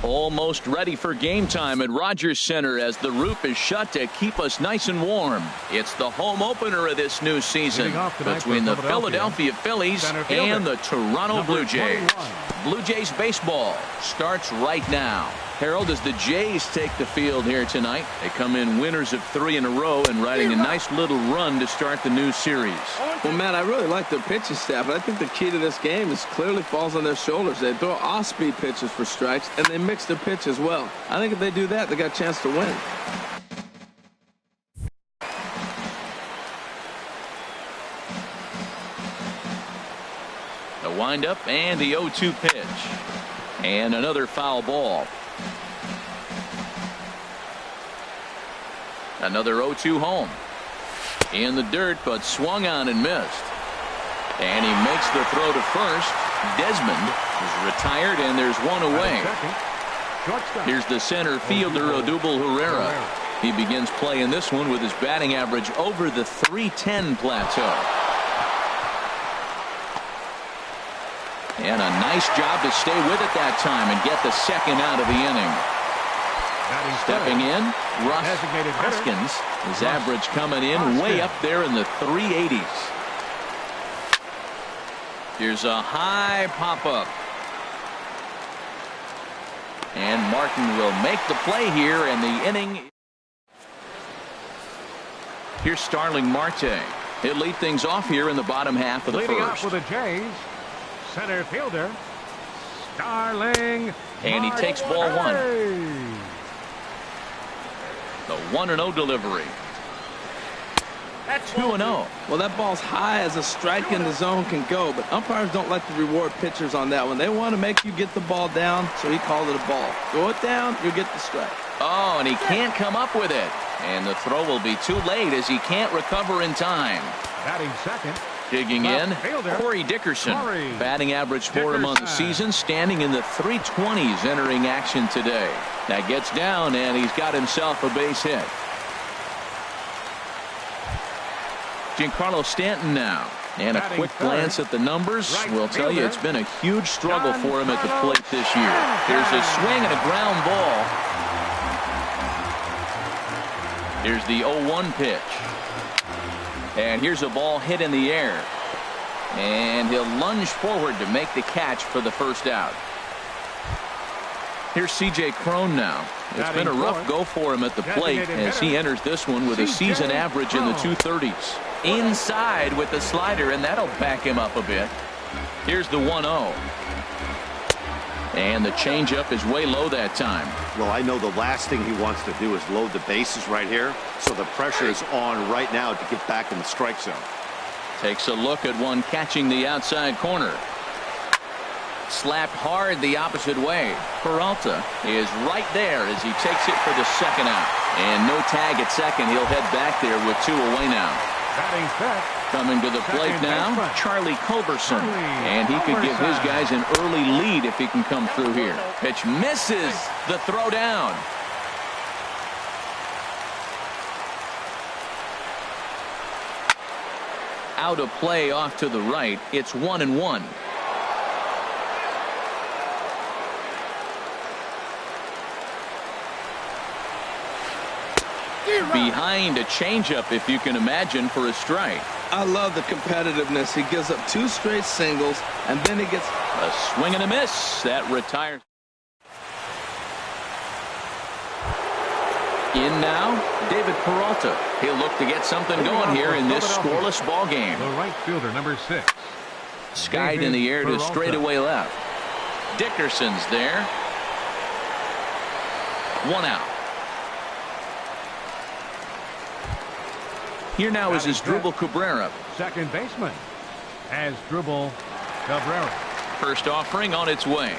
Almost ready for game time at Rogers Center as the roof is shut to keep us nice and warm. It's the home opener of this new season between the Philadelphia Phillies and the Toronto Blue Jays. Blue Jays baseball starts right now. Harold, as the Jays take the field here tonight, they come in winners of 3 in a row and riding a nice little run to start the new series. Well, Matt, I really like their pitching staff, but I think the key to this game is clearly falls on their shoulders. They throw off-speed pitches for strikes, and they mix their pitch as well. I think if they do that, they got a chance to win. The windup and the 0-2 pitch. And another foul ball. Another 0-2 home. In the dirt, but swung on and missed. And he makes the throw to first. Desmond is retired, and there's one away. Here's the center fielder, Odubel Herrera. He begins play in this one with his batting average over the .310 plateau. And a nice job to stay with it that time and get the second out of the inning. Stepping in, Russ Hoskins. His average coming in way up there in the 380s. Here's a high pop-up. And Martin will make the play here, and the inning. Here's Starling Marte. He'll lead things off here in the bottom half of the Leading first. up for the Jays, center fielder Starling. And he takes ball one. The 1-0 delivery. That's 2-0. Well, that ball's high as a strike in the zone can go, but umpires don't like to reward pitchers on that one. They want to make you get the ball down, so he called it a ball. Throw it down, you'll get the strike. Oh, and he can't come up with it. And the throw will be too late as he can't recover in time. Batting second. Digging in, Corey Dickerson. Batting average for him on the season, standing in the 320s entering action today. That gets down, and he's got himself a base hit. Giancarlo Stanton now. And a quick glance at the numbers will tell you it's been a huge struggle for him at the plate this year. Here's a swing and a ground ball. Here's the 0-1 pitch. And here's a ball hit in the air. And he'll lunge forward to make the catch for the first out. Here's C.J. Cron now. It's been a rough go for him at the plate as he enters this one with a season average in the 230s. Inside with the slider, and that'll back him up a bit. Here's the 1-0. And the changeup is way low that time. Well, I know the last thing he wants to do is load the bases right here, so the pressure is on right now to get back in the strike zone. Takes a look at one catching the outside corner. Slapped hard the opposite way. Peralta is right there as he takes it for the second out. And no tag at second. He'll head back there with 2 away now. Coming to the plate now, Charlie Culberson. And he could give his guys an early lead if he can come through here. Pitch misses the throw down. Out of play off to the right. It's 1-1. Behind a changeup, if you can imagine, for a strike. I love the competitiveness. He gives up 2 straight singles, and then he gets a swing and a miss. That retires. In now, David Peralta. He'll look to get something going here in this scoreless ball game. The right fielder, number 6. Skied in the air to straightaway left. Dickerson's there. 1 out. Here now is Asdrubal Cabrera. Second baseman, Asdrubal Cabrera. First offering on its way.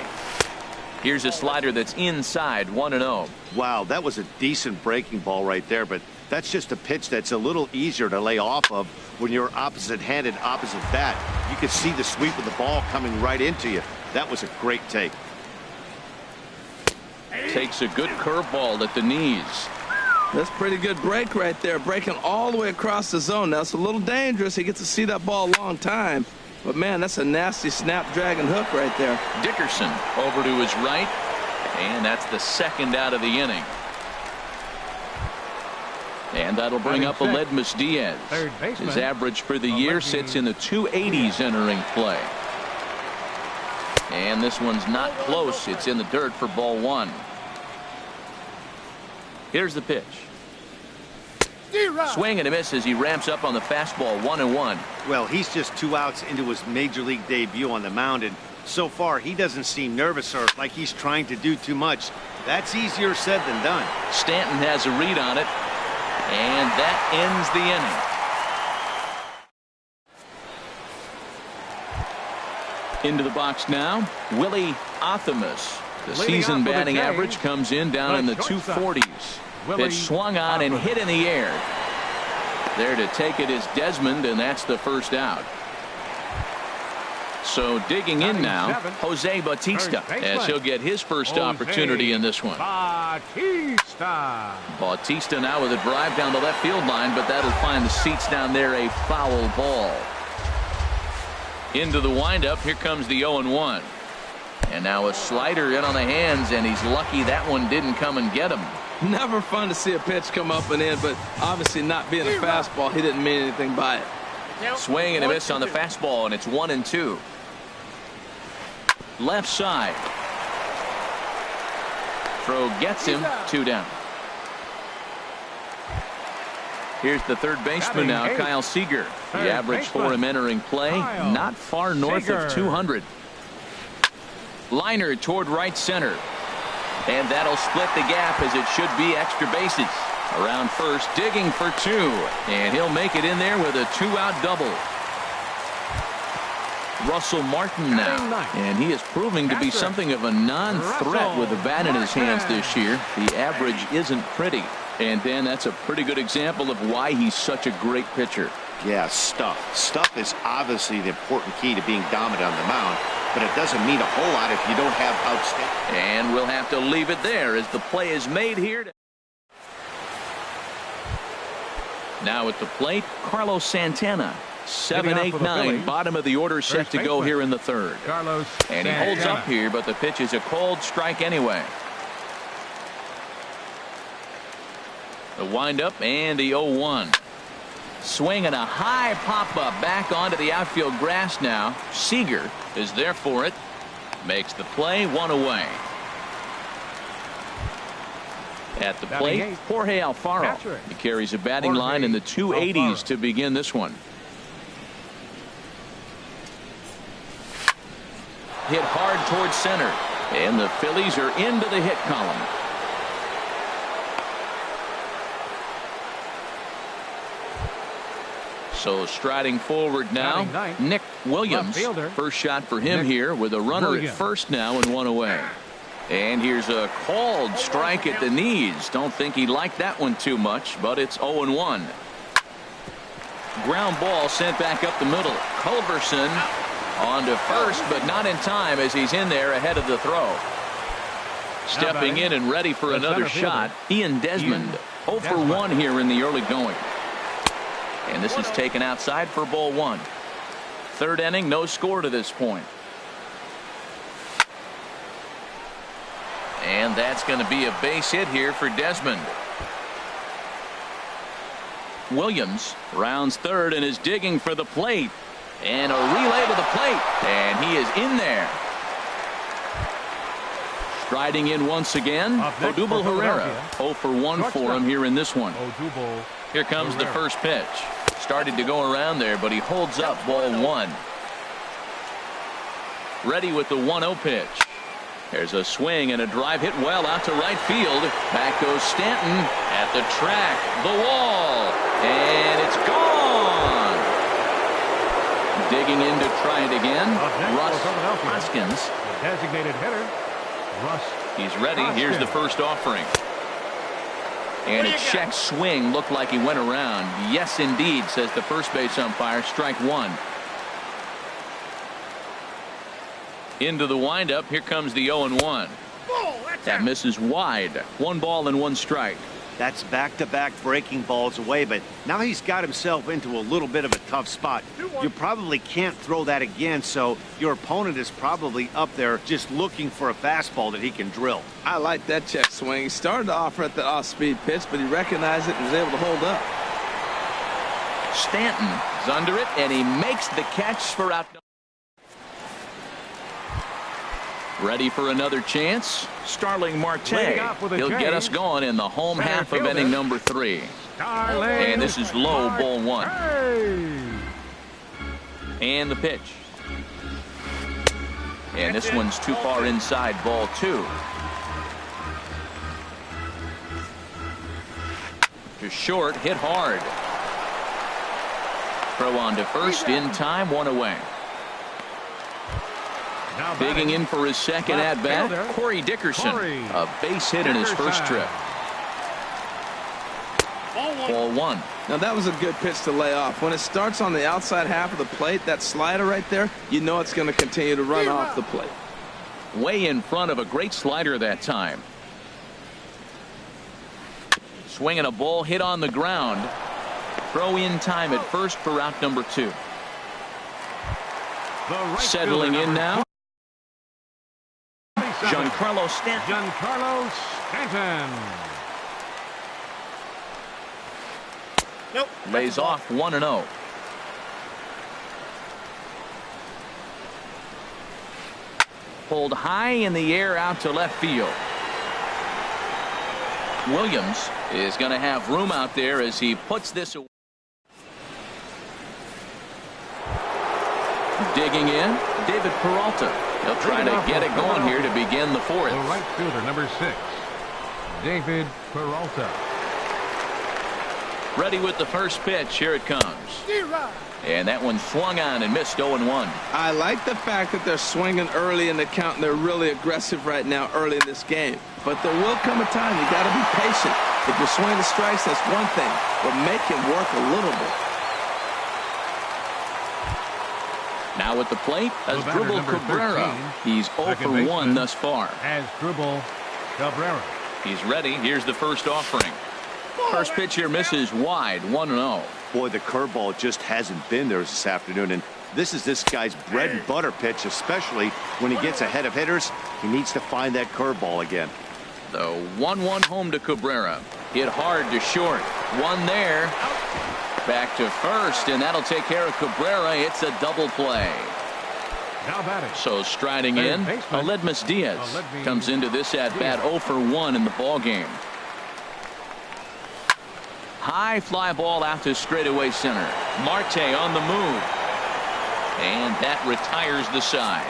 Here's a slider that's inside, 1-0. Wow, that was a decent breaking ball right there, but that's just a pitch that's a little easier to lay off of when you're opposite-handed, opposite bat. You can see the sweep of the ball coming right into you. That was a great take. Takes a good curveball at the knees. That's pretty good break right there, breaking all the way across the zone. Now, it's a little dangerous. He gets to see that ball a long time. But, man, that's a nasty snapdragon hook right there. Dickerson over to his right. And that's the second out of the inning. And that'll bring up Aledmus Diaz. His average for the year sits in the 280s entering play. And this one's not close. It's in the dirt for ball one. Here's the pitch. Swing and a miss as he ramps up on the fastball. 1-1. Well, he's just 2 outs into his major league debut on the mound, and so far he doesn't seem nervous or like he's trying to do too much. That's easier said than done. Stanton has a read on it, and that ends the inning. Into the box now, Willie Athamas. The season batting average comes in down in the 240s. Pitch swung on and hit in the air. There to take it is Desmond, and that's the first out. So digging in now, Jose Bautista, as he'll get his first opportunity in this one. Bautista now with a drive down the left field line, but that'll find the seats down there a foul ball. Into the windup, here comes the 0-1. And now a slider in on the hands, and he's lucky that one didn't come and get him. Never fun to see a pitch come up and in, but obviously not being a fastball, he didn't mean anything by it. Swing and a miss on the fastball, and it's 1-2. Left side. Throw gets him. 2 down. Here's the third baseman now, Kyle Seager. The average for him entering play, not far north of 200. Liner toward right center. And that'll split the gap as it should be extra bases. Around first, digging for 2. And he'll make it in there with a 2-out double. Russell Martin now. And he is proving to be something of a non-threat with the bat in his hands this year. The average isn't pretty. And then that's a pretty good example of why he's such a great pitcher. Yeah, stuff. Stuff is obviously the important key to being dominant on the mound, but it doesn't mean a whole lot if you don't have outstanding. And we'll have to leave it there as the play is made here. Now at the plate, Carlos Santana. 7-8-9, bottom of the order, set to go here in the third. And he holds up here, but the pitch is a cold strike anyway. The windup and the 0-1. Swing and a high pop-up back onto the outfield grass now. Seager is there for it. Makes the play, 1 away. At the plate, Jorge Alfaro. He carries a batting line in the 280s to begin this one. Hit hard towards center. And the Phillies are into the hit column. So striding forward now, Nick Williams. First shot for him here with a runner at first now and 1 away. And here's a called strike at the knees. Don't think he liked that one too much, but it's 0-1. Ground ball sent back up the middle. Culberson on to first, but not in time as he's in there ahead of the throw. Stepping in and ready for another shot, Ian Desmond. 0 for 1 here in the early going. And this is taken outside for ball 1. Third inning, no score to this point. And that's going to be a base hit here for Desmond. Williams rounds third and is digging for the plate. And a relay to the plate. And he is in there. Striding in once again, Odubel Herrera. 0 for 1 for him here in this one. Here comes the first pitch. Started to go around there, but he holds up ball 1. Ready with the 1-0 pitch. There's a swing and a drive hit well out to right field. Back goes Stanton at the track, the wall, and it's gone. Digging in to try it again. Russ Hoskins. Designated hitter. Russ. He's ready. Here's the first offering. And a check swing looked like he went around. Yes, indeed, says the first base umpire. Strike 1. Into the windup. Here comes the 0-1. That misses wide. 1 ball and 1 strike. That's back-to-back breaking balls away, but now he's got himself into a little bit of a tough spot. You probably can't throw that again, so your opponent is probably up there just looking for a fastball that he can drill. I like that check swing. He started off at the off-speed pitch, but he recognized it and was able to hold up. Stanton is under it, and he makes the catch for out. Ready for another chance. Starling Marte. He'll get us going in the home half of inning number 3. And this is low, ball 1. And the pitch. And this one's too far inside, ball 2. To short, hit hard. Throw on to first, in time, 1 away. Digging in for his second at-bat, Corey Dickerson. A base hit in his first trip. Ball 1. Now, that was a good pitch to lay off. When it starts on the outside half of the plate, that slider right there, you know it's going to continue to run off the plate. Way in front of a great slider that time. Swinging a ball hit on the ground. Throw in time at first for out number 2. Settling in now. Giancarlo Stanton. Lays off 1-0. Pulled high in the air out to left field. Williams is going to have room out there as he puts this away. Digging in, David Peralta. He'll try to get it going here to begin the 4th. The right fielder, number 6, David Peralta. Ready with the first pitch. Here it comes. And that one swung on and missed 0-1. I like the fact that they're swinging early in the count, and they're really aggressive right now early in this game. But there will come a time you got to be patient. If you're swinging the strikes, that's one thing, but make him work a little bit. Now at the plate, Asdrubal Cabrera. 13, He's 0 for 1 thus far. Asdrubal Cabrera. He's ready. Here's the first offering. First pitch here misses wide, 1-0. Boy, the curveball just hasn't been there this afternoon, and this is this guy's bread and butter pitch, especially when he gets ahead of hitters. He needs to find that curveball again. The 1-1 home to Cabrera. Hit hard to short. One there. Back to first, and that'll take care of Cabrera. It's a double play. Now batting. So striding in, Aledmus Diaz comes into this at-bat 0 for 1 in the ballgame. High fly ball out to straightaway center. Marte on the move. And that retires the side.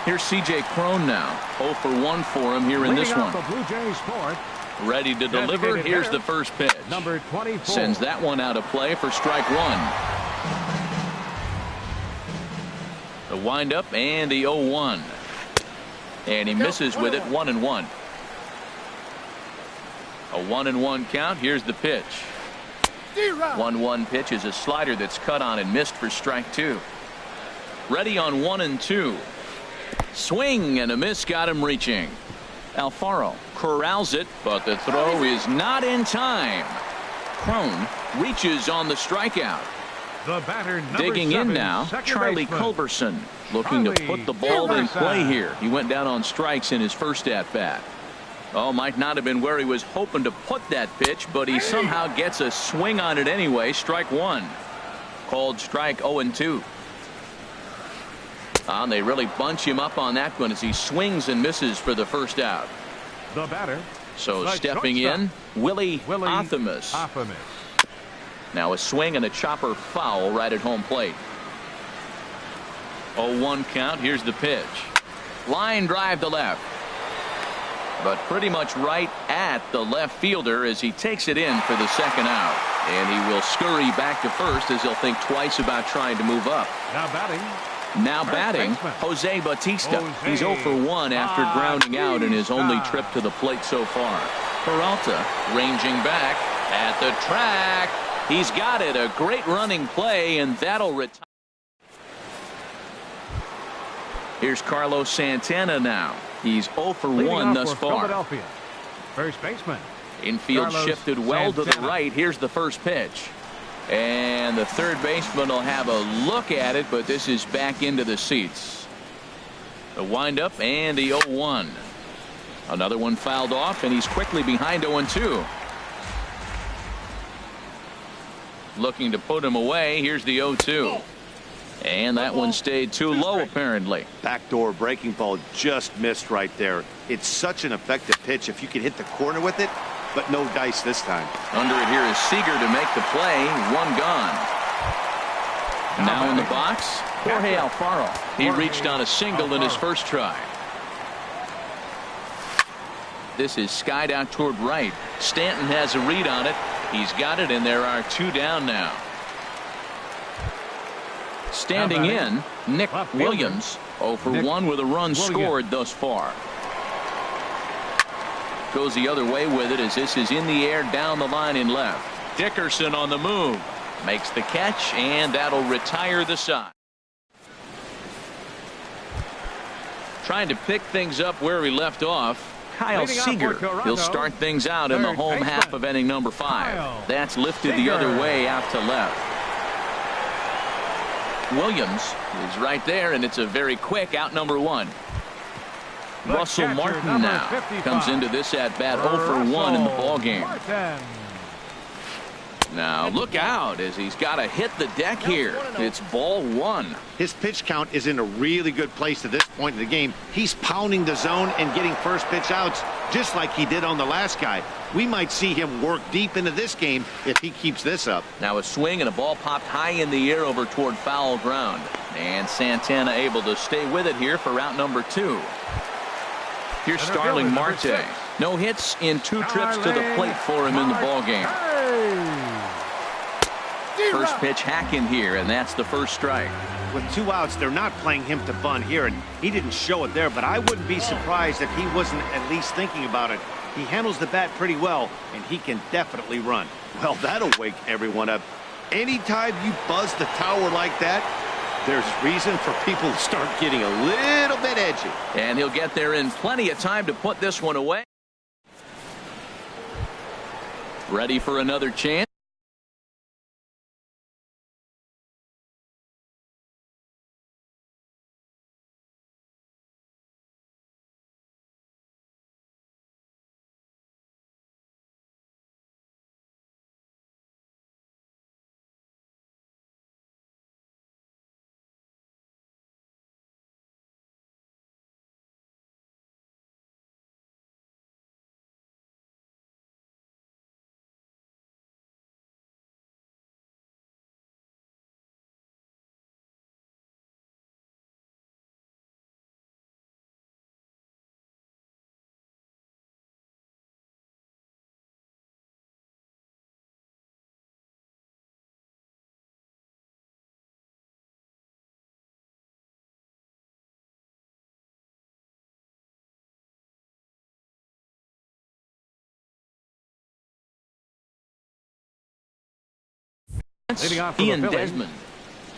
Here's C.J. Cron now. 0 for 1 for him here in this one. Ready to deliver. Here's the first pitch. Number 24. Sends that one out of play for strike 1. The windup and the 0-1. And he misses with it, 1-1. A 1-1 count. Here's the pitch. 1-1 pitch is a slider that's cut on and missed for strike 2. Ready on 1-2. Swing and a miss, got him reaching. Alfaro corrals it, but the throw is not in time. Cron reaches on the strikeout. The batter, digging 7, in now, Charlie Culberson looking to put the ball in play here. He went down on strikes in his first at-bat. Oh, might not have been where he was hoping to put that pitch, but he somehow gets a swing on it anyway. Strike 1. Called strike 0-2. They really bunch him up on that one as he swings and misses for the first out. The batter. So stepping in, Willie Athamas. Now a swing and a chopper foul right at home plate. 0-1 count. Here's the pitch. Line drive to left. But pretty much right at the left fielder as he takes it in for the second out. And he will scurry back to first as he'll think twice about trying to move up. Now batting, Jose Bautista. He's 0 for 1 after grounding out in his only trip to the plate so far. Peralta ranging back at the track. He's got it. A great running play, and that'll retire. Here's Carlos Santana now. He's 0 for Leading 1 off thus for far. Philadelphia, first baseman. Infield Carlos shifted well to the Santana. right. Here's the first pitch. And the third baseman will have a look at it, but this is back into the seats. The windup and the 0-1. Another one fouled off, and he's quickly behind 0-2. Looking to put him away. Here's the 0-2. And that one stayed too low, apparently. Backdoor breaking ball just missed right there. It's such an effective pitch if you can hit the corner with it, but no dice this time. Under it here is Seager to make the play. One gone. Now in the box, Jorge Alfaro. He reached on a single in his first try. This is skied out toward right. Stanton has a read on it. He's got it, and there are 2 down now. Standing in, Nick Williams, 0 for 1 with a run scored thus far. Goes the other way with it as this is in the air down the line in left. Dickerson on the move. Makes the catch, and that'll retire the side. Trying to pick things up where we left off. Kyle Seager. He'll start things out in the home half of inning number 5. That's lifted the other way out to left. Williams is right there, and it's a very quick out number 1. Russell Martin now comes into this at bat 0 for 1 in the ballgame. Now look out as he's got to hit the deck here. It's ball 1. His pitch count is in a really good place at this point in the game. He's pounding the zone and getting first pitch outs just like he did on the last guy. We might see him work deep into this game if he keeps this up. Now a swing and a ball popped high in the air over toward foul ground. And Santana able to stay with it here for route number 2. Here's Starling Marte. No hits in 2 trips to the plate for him in the ballgame. First pitch hack in here, and that's the first strike. With 2 outs, they're not playing him to bunt here, and he didn't show it there, but I wouldn't be surprised if he wasn't at least thinking about it. He handles the bat pretty well, and he can definitely run. Well, that'll wake everyone up. Anytime you buzz the tower like that, there's reason for people to start getting a little bit edgy. And he'll get there in plenty of time to put this one away. Ready for another chance. Leading off for Ian the Phillies, Desmond.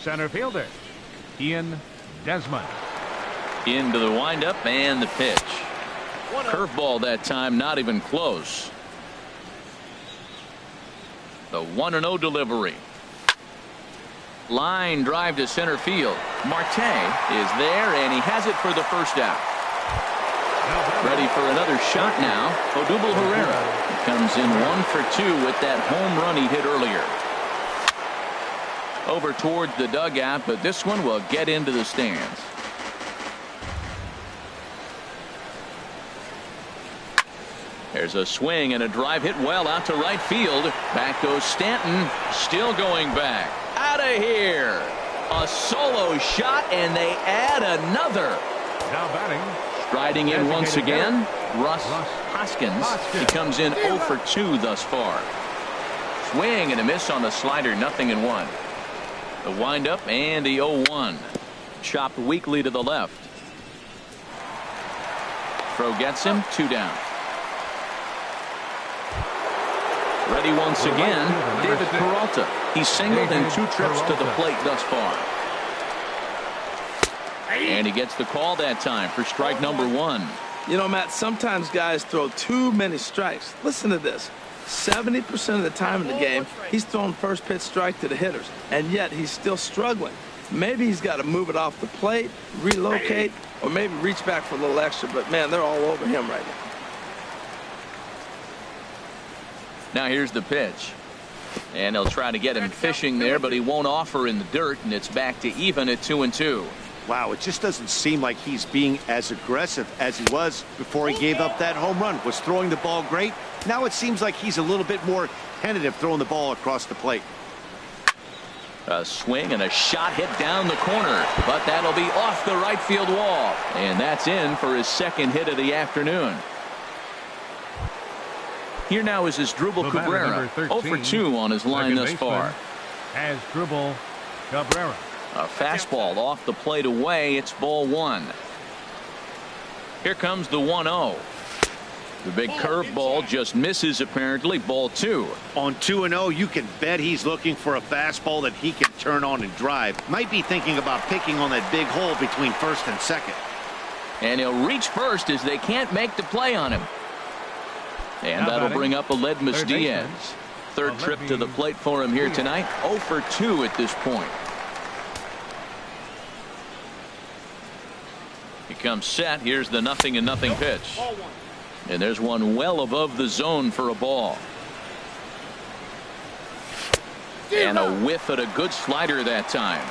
center fielder Ian Desmond. Into the windup and the pitch. Curveball that time, not even close. The 1-0 delivery. Line drive to center field. Marte is there, and he has it for the first out. Ready for another shot now. Odubel Herrera comes in 1 for 2 with that home run he hit earlier. Over towards the dugout, but this one will get into the stands. There's a swing and a drive hit well out to right field. Back goes Stanton, still going back. Out of here. A solo shot, and they add another. Now batting. Striding in once again, Russ Hoskins. He comes in 0 for 2 thus far. Swing and a miss on the slider, 0-1. The windup and the 0-1. Chopped weakly to the left. Throw gets him, 2 down. Ready once again, David Peralta. He's singled in 2 trips to the plate thus far. And he gets the call that time for strike number 1. You know, Matt, sometimes guys throw too many strikes. Listen to this. 70% of the time in the game, he's throwing first pitch strike to the hitters, and yet he's still struggling. Maybe he's got to move it off the plate, relocate, or maybe reach back for a little extra, but, man, they're all over him right now. Now here's the pitch. And he'll try to get him fishing there, but he won't offer in the dirt, and it's back to even at 2-2. Wow, it just doesn't seem like he's being as aggressive as he was before he gave up that home run. Was throwing the ball great. Now it seems like he's a little bit more tentative throwing the ball across the plate. A swing and a shot hit down the corner, but that'll be off the right field wall. And that's in for his second hit of the afternoon. Here now is Asdrubal Cabrera, 0 for 2 on his line thus far. Asdrubal Cabrera. A fastball off the plate away. It's ball 1. Here comes the 1-0. The big curveball just misses, apparently. Ball 2. On 2-0, you can bet he's looking for a fastball that he can turn on and drive. Might be thinking about picking on that big hole between first and second. And he'll reach first as they can't make the play on him. And that'll bring up Aledmus Diaz. Third trip to the plate for him here tonight. 0 for 2 at this point. He comes set. Here's the 0-0 pitch. And there's one well above the zone for a ball. And a whiff at a good slider that time.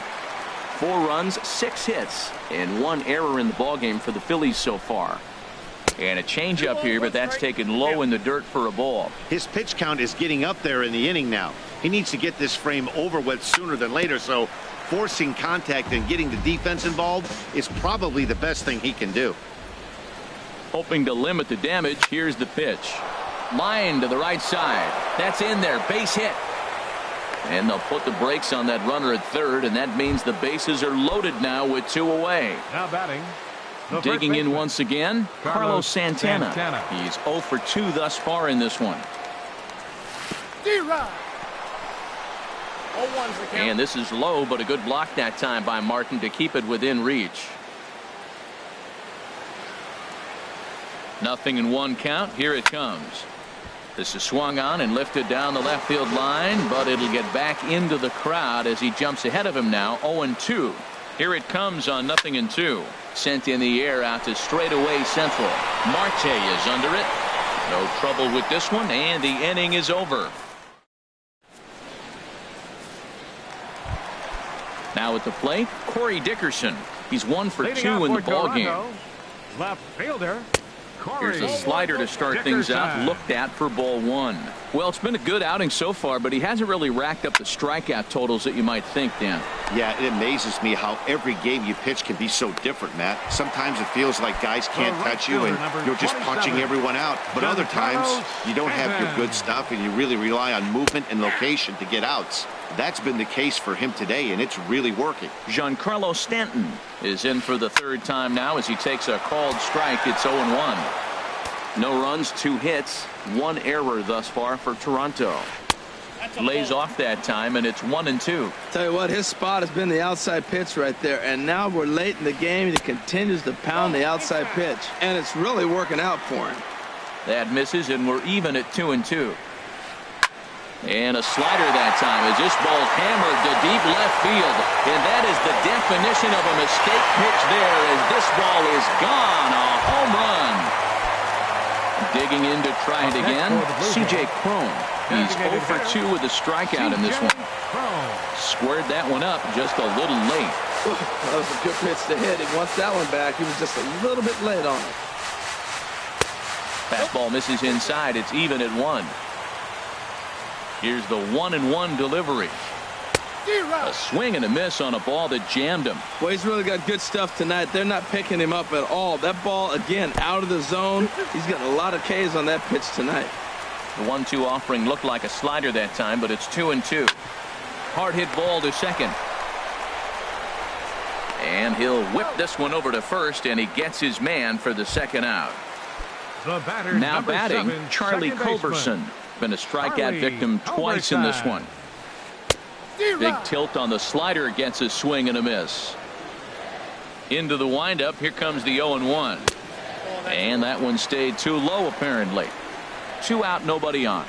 4 runs, 6 hits, and 1 error in the ballgame for the Phillies so far. And a changeup here, but that's taken low in the dirt for a ball. His pitch count is getting up there in the inning now. He needs to get this frame over with sooner than later, so forcing contact and getting the defense involved is probably the best thing he can do. Hoping to limit the damage. Here's the pitch. Line to the right side. That's in there. Base hit. And they'll put the brakes on that runner at third, and that means the bases are loaded now with 2 away. Now batting. Digging in once again, Carlos Santana. He's 0 for 2 thus far in this one. And this is low, but a good block that time by Martin to keep it within reach. 0-1 count. Here it comes. This is swung on and lifted down the left field line, but it'll get back into the crowd as he jumps ahead of him now. 0-2. Here it comes on 0-2. Sent in the air out to straightaway central. Marte is under it. No trouble with this one, and the inning is over. Now at the plate, Corey Dickerson. He's 1 for 2 in the ballgame. Left fielder. Here's a slider to start things out, looked at for ball 1. Well, it's been a good outing so far, but he hasn't really racked up the strikeout totals that you might think, Dan. Yeah, it amazes me how every game you pitch can be so different, Matt. Sometimes it feels like guys can't touch you and you're just punching everyone out. But other times you don't have your good stuff and you really rely on movement and location to get outs. That's been the case for him today, and it's really working. Giancarlo Stanton is in for the 3rd time now as he takes a called strike. It's 0-1. No runs, 2 hits, 1 error thus far for Toronto. Lays off that time, and it's 1-2. Tell you what, his spot has been the outside pitch right there, and now we're late in the game, and he continues to pound the outside pitch, and it's really working out for him. That misses, and we're even at 2-2. And a slider that time as this ball's hammered to deep left field. And that is the definition of a mistake pitch there as this ball is gone. A home run. Digging in to try it again, C.J. Cron. He's 0 for 2 with a strikeout in this one. Squared that one up just a little late. That was a good pitch to hit. He wants that one back. He was just a little bit late on it. Fastball misses inside. It's even at 1. Here's the 1-1 delivery. A swing and a miss on a ball that jammed him. Well, he's really got good stuff tonight. They're not picking him up at all. That ball, again, out of the zone. He's got a lot of Ks on that pitch tonight. The 1-2 offering looked like a slider that time, but it's 2-2. Hard hit ball to second. And he'll whip this one over to first, and he gets his man for the 2nd out. Now batting, Charlie Culberson. Been a strikeout victim twice in this one. Big tilt on the slider, gets a swing and a miss. Into the windup. Here comes the 0-1. And that one stayed too low, apparently. 2 out, nobody on.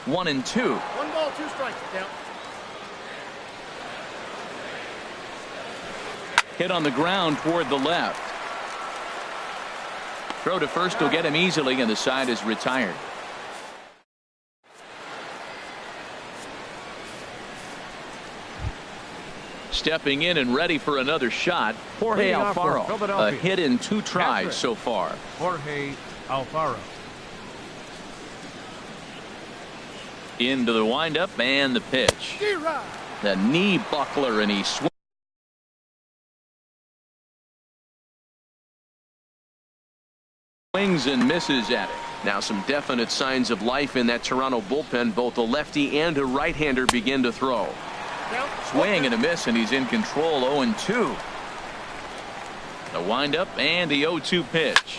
1-2. 1 ball, 2 strikes. Count. Hit on the ground toward the left. Throw to first will get him easily, and the side is retired. Stepping in and ready for another shot, Jorge Alfaro. A hit in 2 tries so far. Jorge Alfaro. Into the windup and the pitch. The knee buckler, and he swings and misses at it. Now some definite signs of life in that Toronto bullpen. Both a lefty and a right-hander begin to throw. Swing and a miss, and he's in control. 0-2. The windup and the 0-2 pitch.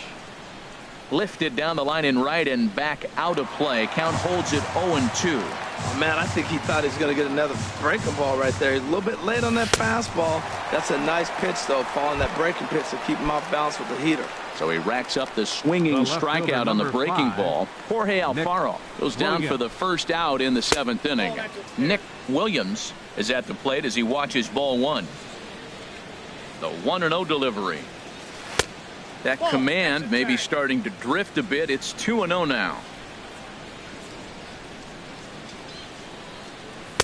Lifted down the line in right and back out of play. Count holds it 0-2. Oh, man, I think he thought he was going to get another breaking ball right there. He's a little bit late on that fastball. That's a nice pitch, though, following that breaking pitch to keep him off balance with the heater. So he racks up the swinging strikeout on the breaking ball. Jorge Alfaro goes down for the first out in the 7th inning. Nick Williams is at the plate as he watches ball 1. The 1-0 delivery. That command may be starting to drift a bit. It's 2-0 now.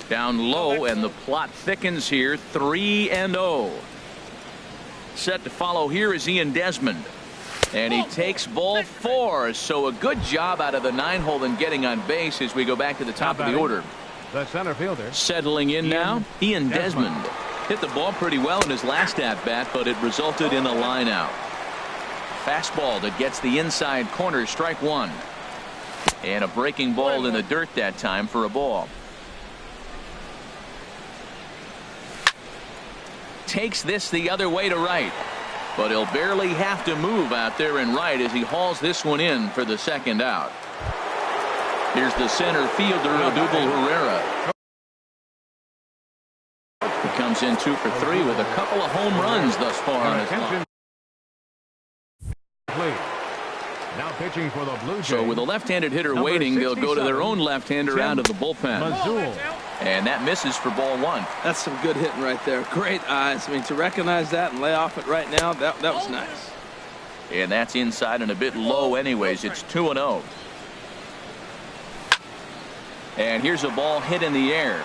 Down low, and the plot thickens here. 3-0. Set to follow here is Ian Desmond. And he takes ball 4. So a good job out of the 9-hole in getting on base as we go back to the top of the order. The center fielder. Settling in now, Ian Desmond. Hit the ball pretty well in his last at-bat, but it resulted in a line out. Fastball that gets the inside corner, strike 1. And a breaking ball in the dirt that time for a ball. Takes this the other way to right. But he'll barely have to move out there in right as he hauls this one in for the 2nd out. Here's the center fielder, Odubel Herrera. He comes in 2 for 3 with a couple of home runs thus far on his line. Now pitching for the Blue Jays. So with a left-handed hitter waiting, they'll go to their own left-hander out of the bullpen. And that misses for ball 1. That's some good hitting right there. Great eyes. I mean, to recognize that and lay off it right now, that was nice. And that's inside and a bit low anyways. It's 2-0. And here's a ball hit in the air.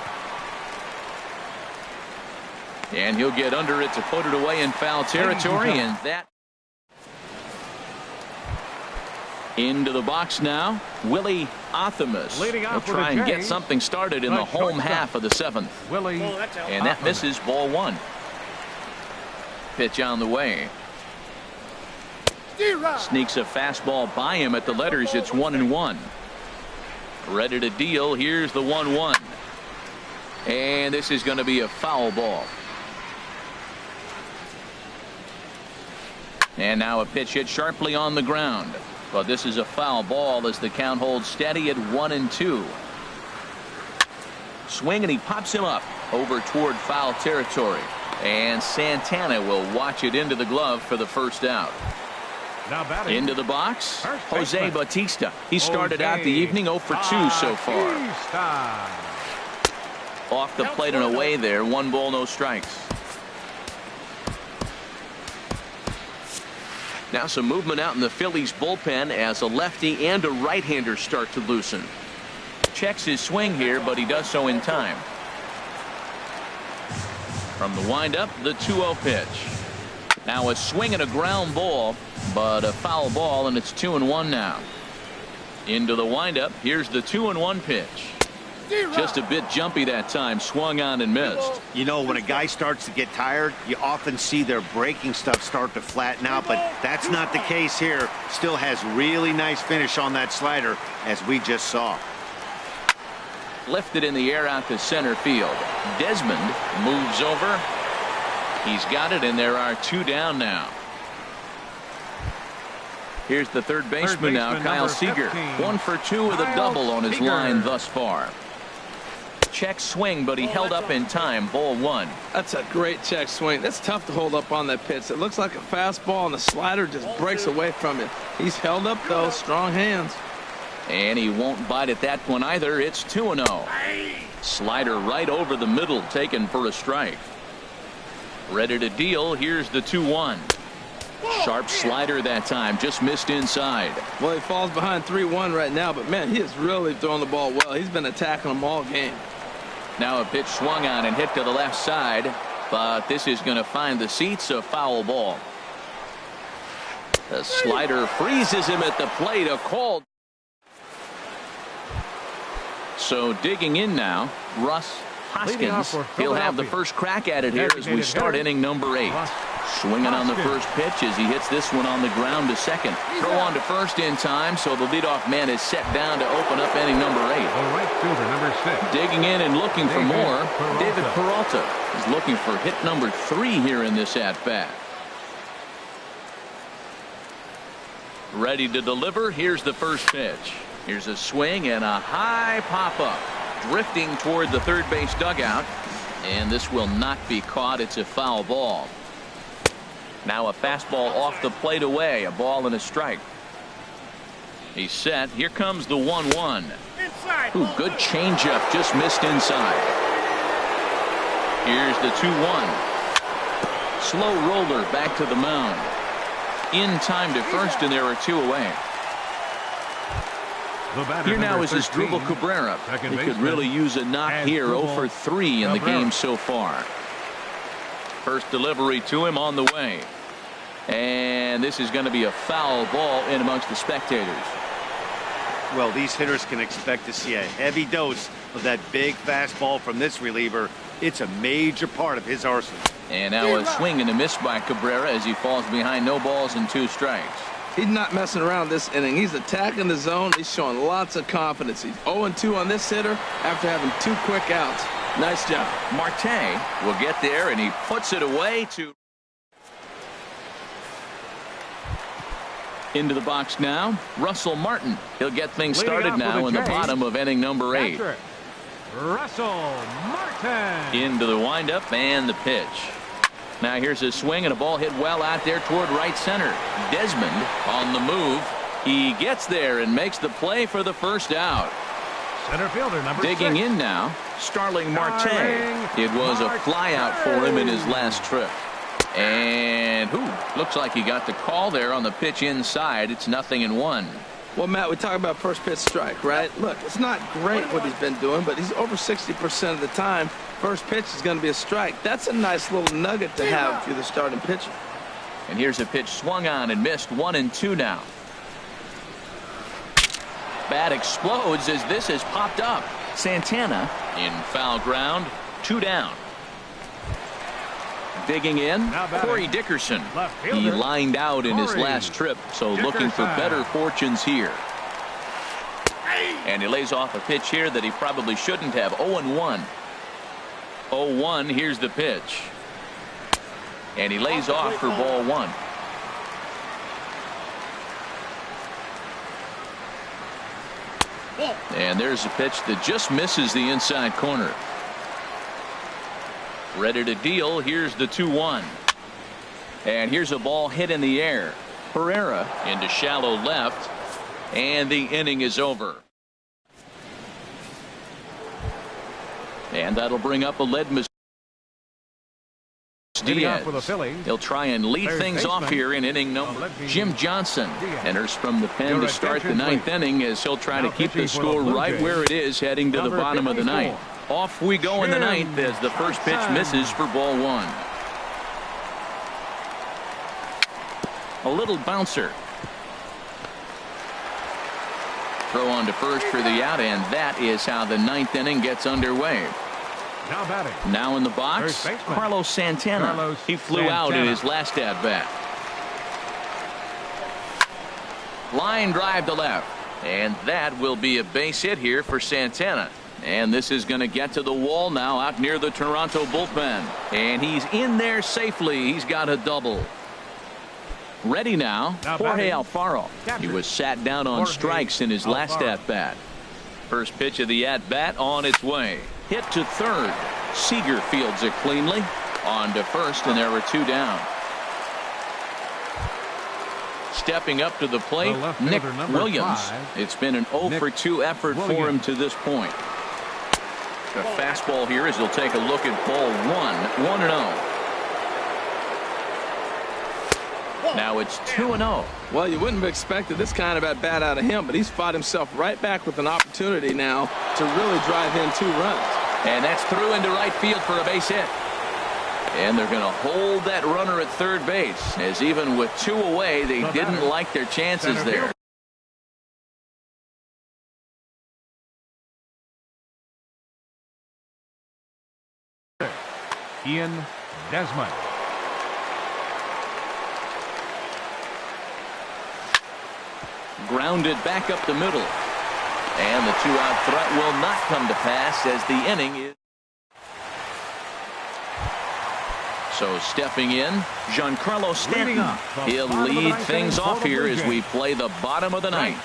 And he'll get under it to put it away in foul territory, and that into the box now. Willie Athamas. He'll try and get something started in the home half of the 7th. And that misses ball 1. Pitch on the way. Sneaks a fastball by him at the letters. It's 1-1. Ready to deal. Here's the 1-1. And this is going to be a foul ball. And now a pitch hit sharply on the ground. But this is a foul ball as the count holds steady at 1-2. Swing, and he pops him up over toward foul territory. And Santana will watch it into the glove for the first out. Into the box, Jose Bautista. He started out the evening 0 for 2 so far. Off the plate and away there. 1 ball, no strikes. Now some movement out in the Phillies bullpen as a lefty and a right-hander start to loosen. Checks his swing here, but he does so in time. From the windup, the 2-0 pitch. Now a swing and a ground ball, but a foul ball, and it's 2-1 now. Into the windup, here's the 2-1 pitch. Just a bit jumpy that time, swung on and missed. You know, when a guy starts to get tired, you often see their breaking stuff start to flatten out, but that's not the case here. Still has really nice finish on that slider, as we just saw. Lifted in the air out to center field. Desmond moves over. He's got it, and there are 2 down now. Here's the third baseman now, Kyle Seager. 1 for 2 with a double on his line thus far. Check swing, but he held up in time. Ball 1. That's a great check swing. That's tough to hold up on that pitch. It looks like a fastball, and the slider just breaks away from it. He's held up, though. Strong hands. And he won't bite at that one either. It's 2-0. Slider right over the middle, taken for a strike. Ready to deal. Here's the 2-1. Sharp slider that time, just missed inside. Well, he falls behind 3-1 right now, but man, he is really throwing the ball well. He's been attacking them all game. Now a pitch swung on and hit to the left side, but this is going to find the seats. A foul ball. The slider freezes him at the plate. A call. So digging in now, Russ Hoskins. He'll have the first crack at it here as we start inning number 8. Swinging on the first pitch as he hits this one on the ground to second. Throw on to first in time, so the leadoff man is set down to open up inning number 8. Right fielder, number 6. Digging in and looking for more, David Peralta is looking for hit number 3 here in this at-bat. Ready to deliver. Here's the first pitch. Here's a swing and a high pop-up. Drifting toward the third base dugout. And this will not be caught. It's a foul ball. Now a fastball off the plate away. A ball and a strike. He's set. Here comes the 1-1. Ooh, good changeup. Just missed inside. Here's the 2-1. Slow roller back to the mound. In time to first, and there are 2 away. Here now is Asdrubal Cabrera. He could really use a knock here. 0 for 3 in the game so far. First delivery to him on the way. And this is going to be a foul ball in amongst the spectators. Well, these hitters can expect to see a heavy dose of that big fastball from this reliever. It's a major part of his arsenal. And now a swing and a miss by Cabrera as he falls behind. No balls and 2 strikes. He's not messing around this inning. He's attacking the zone. He's showing lots of confidence. He's 0-2 on this hitter after having 2 quick outs. Nice job. Marte will get there, and he puts it away to into the box now. Russell Martin. He'll get things started now in the bottom of inning number 8. Russell Martin. Into the windup and the pitch. Now here's a swing and a ball hit well out there toward right center. Desmond on the move. He gets there and makes the play for the first out. Center fielder number 6. Digging in now, Starling Marte. It was a fly out for him in his last trip. And looks like he got the call there on the pitch inside. It's 0-1. Well, Matt, we talk about first pitch strike, right? Look, it's not great what he's been doing, but he's over 60% of the time. First pitch is going to be a strike. That's a nice little nugget to have if you're the starting pitcher. And here's a pitch swung on and missed. 1-2 now. Bat explodes as this has popped up. Santana in foul ground. 2 down. Digging in, Corey Dickerson. He lined out in his last trip, so looking for better fortunes here. And he lays off a pitch here that he probably shouldn't have. 0-1. 0-1. Here's the pitch. And he lays off for ball 1. And there's a pitch that just misses the inside corner. Ready to deal. Here's the 2-1. And here's a ball hit in the air. Pereira into shallow left. And the inning is over. And that'll bring up a Ledmus Diaz. He'll try and lead things off here in inning number. Jim Johnson enters from the pen to start the 9th inning as he'll try to keep the score right where it is heading to the bottom of the 9th. Off we go in the 9th as the first pitch misses for ball 1. A little bouncer. Throw on to first for the out, and that is how the 9th inning gets underway. Now batting. Now in the box, Carlos Santana. He flew out in his last at-bat. Line drive to left. And that will be a base hit here for Santana. And this is going to get to the wall now out near the Toronto bullpen. And he's in there safely. He's got a double. Ready now, Jorge Alfaro. He was sat down on strikes in his last at-bat. First pitch of the at-bat on its way. Hit to third. Seager fields it cleanly. On to first, and there were 2 down. Stepping up to the plate, Nick Williams. 5. It's been an 0 for 2 effort for him to this point. The fastball here as he'll take a look at ball 1, 1-0. Now it's 2-0. Well, you wouldn't have expected this kind of at bat out of him, but he's fought himself right back with an opportunity now to really drive in 2 runs. And that's through into right field for a base hit. And they're going to hold that runner at third base, as even with 2 away, they didn't like their chances there. Ian Desmond. Grounded back up the middle. And the 2-out threat will not come to pass as the inning is. So stepping in, Giancarlo Stanton. He'll lead things off here as we play the bottom of the ninth.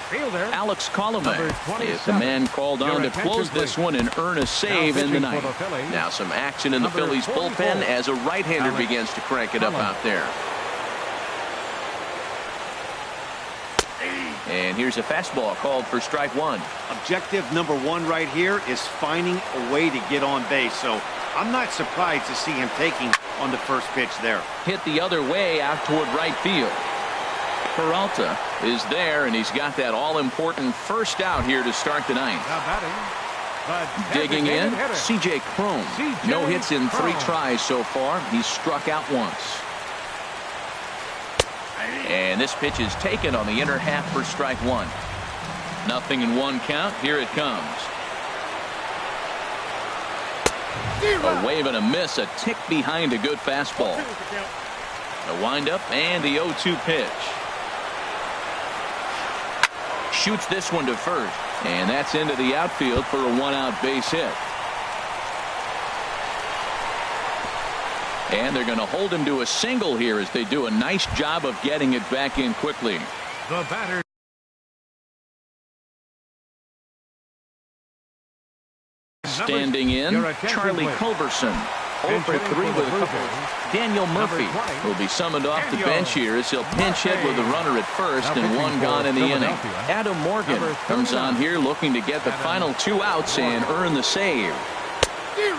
Alex Colomé is the man called on to close this one and earn a save in the ninth. Now some action in the Phillies bullpen as a right-hander begins to crank it up out there. And here's a fastball called for strike 1. Objective number 1 right here is finding a way to get on base. So I'm not surprised to see him taking on the first pitch there. Hit the other way out toward right field. Peralta is there, and he's got that all-important first out here to start the ninth. Digging in, C.J. Cron. No hits in 3 tries so far. He's struck out once. And this pitch is taken on the inner half for strike 1. 0-1 count. Here it comes. A wave and a miss, a tick behind a good fastball. A windup and the 0-2 pitch. Shoots this one to first, and that's into the outfield for a 1-out base hit. And they're going to hold him to a single here as they do a nice job of getting it back in quickly. The batter. Standing in, Charlie Culberson. 0 for 3 with a couple. Daniel Murphy will be summoned off the bench here as he'll pinch hit with a runner at first and 1 gone in the inning. Adam Morgan comes on here looking to get the final 2 outs and earn the save.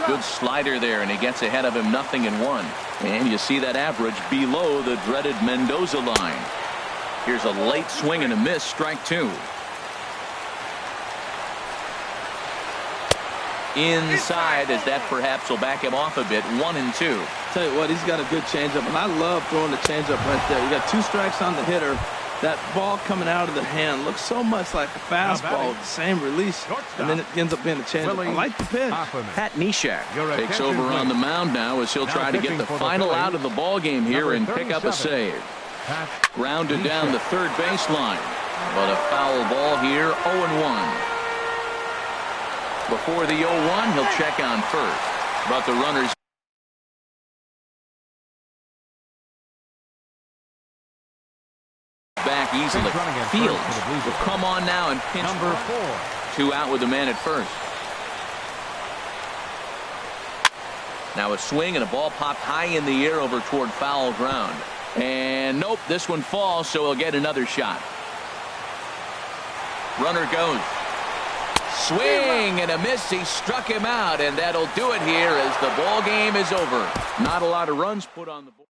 Good slider there, and he gets ahead of him 0-1. And you see that average below the dreaded Mendoza line. Here's a late swing and a miss, strike 2. Inside, as that perhaps will back him off a bit. 1-2. Tell you what, he's got a good changeup, and I love throwing the changeup right there. You got 2 strikes on the hitter. That ball coming out of the hand looks so much like a fastball with the same release, and then it ends up being a changeup. I like the pitch. Pat Neshek takes over on the mound now as he'll try to get the final out of the ball game here and pick up a save. Grounded down the third baseline, but a foul ball here. 0-1. Before the 0-1, he'll check on first, but the runners back easily. Fields will come on now and pinch. Number 4. 2 out with the man at first. Now a swing and a ball popped high in the air over toward foul ground. And nope, this one falls, so he'll get another shot. Runner goes. Swing and a miss. He struck him out, and that'll do it here as the ball game is over. Not a lot of runs put on the board.